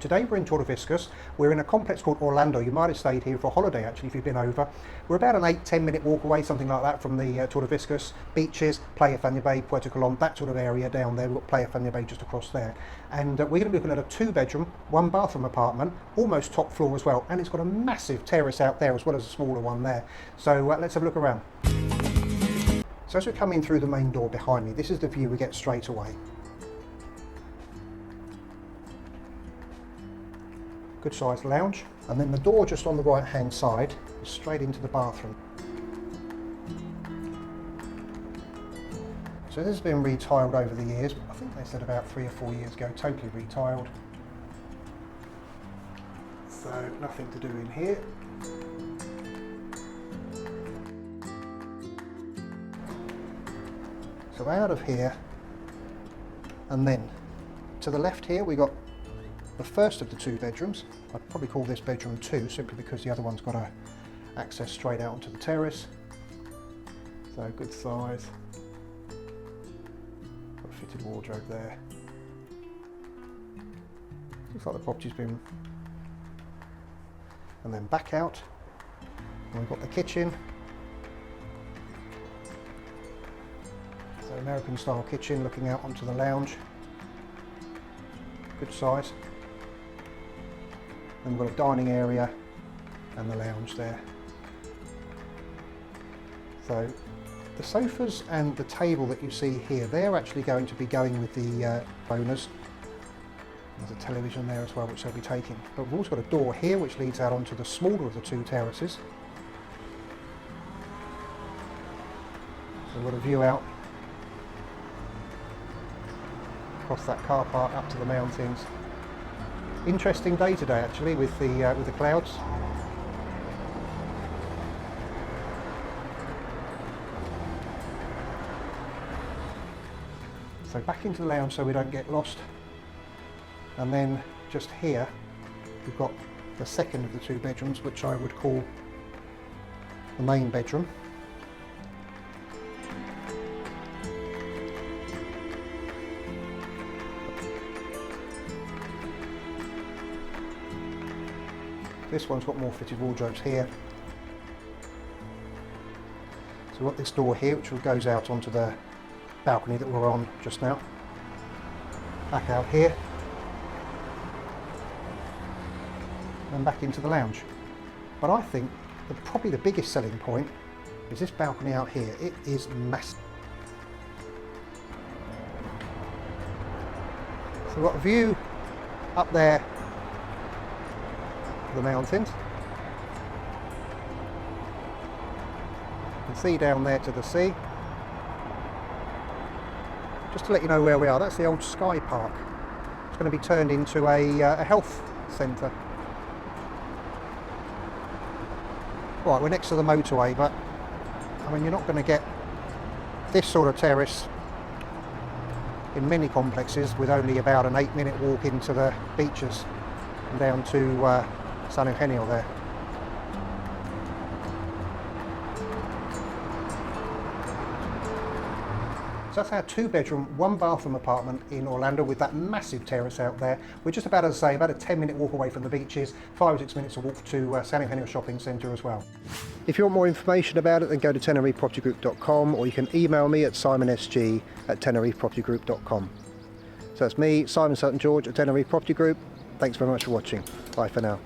Today we're in Torviscas. We're in a complex called Orlando. You might have stayed here for a holiday actually if you've been over. We're about an 8-10 minute walk away, something like that, from the Torviscas beaches, Playa Fania Bay, Puerto Colón, that sort of area down there. We've got Playa Fania Bay just across there. And we're going to be looking at a 2-bedroom, 1-bathroom apartment, almost top floor as well. And it's got a massive terrace out there as well as a smaller one there. So let's have a look around. So as we come in through the main door behind me, this is the view we get straight away. Good sized lounge, and then the door just on the right hand side is straight into the bathroom. So this has been retiled over the years. I think they said about 3 or 4 years ago, totally retiled. So nothing to do in here. So out of here, and then to the left here we got the first of the 2 bedrooms. I'd probably call this bedroom 2 simply because the other one's got access straight out onto the terrace. So good size. Got a fitted wardrobe there. Looks like the property's been... And then back out, and we've got the kitchen. So American style kitchen looking out onto the lounge. Good size. And we've got a dining area and the lounge there. So the sofas and the table that you see here, they're actually going to be going with the owners. There's a television there as well which they'll be taking. But we've also got a door here which leads out onto the smaller of the 2 terraces. So we've got a view out across that car park up to the mountains. Interesting day today actually with the clouds. So back into the lounge so we don't get lost. And then just here we've got the second of the 2 bedrooms, which I would call the main bedroom. This one's got more fitted wardrobes here. So we've got this door here which goes out onto the balcony that we're on just now. Back out here. And back into the lounge. But I think probably the biggest selling point is this balcony out here. It is massive. So we've got a view up there, the mountains. You can see down there to the sea. Just to let you know where we are, that's the old Sky Park. It's going to be turned into a health centre. Right, we're next to the motorway, but I mean you're not going to get this sort of terrace in many complexes with only about an 8-minute walk into the beaches and down to San Eugenio there. So that's our 2-bedroom, 1-bathroom apartment in Orlando with that massive terrace out there. We're just about, as I say, about a 10-minute walk away from the beaches, 5 or 6 minutes to walk to San Eugenio shopping centre as well. If you want more information about it, then go to tenerifepropertygroup.com, or you can email me at simonsg@tenerifepropertygroup.com. So that's me, Simon Sutton George at Tenerife Property Group. Thanks very much for watching. Bye for now.